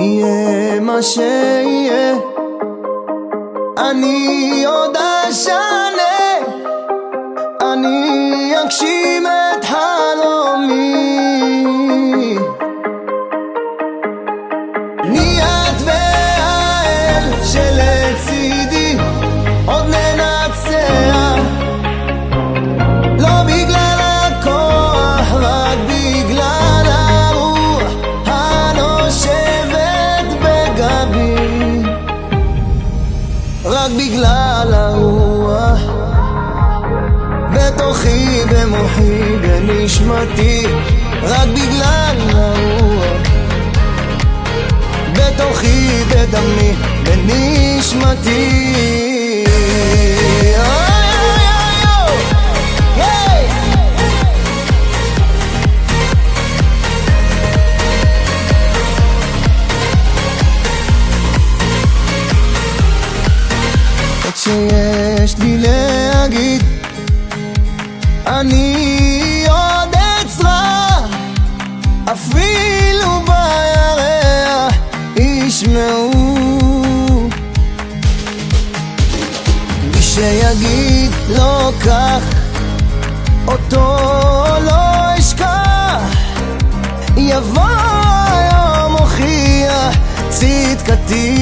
יהיה מה שיהיה, אני עוד אשנה, אני אגשים את חלומי. אני את והאל שלצידי עוד ננצח, לא בגלל הכוח, רק בגלל הרוח הנושבת בגבי, רק בגלל הרוח בתוכי, במוחי, בנשמתי, רק בגלל הרוח בתוכי, בדמי, בנשמתי. את שיש לי להגיד אני עוד אצרח, אפילו בירח ישמעו. מי שיגיד לא כך, אותו לא אשכח, יבוא היום הוכיח צדקתי.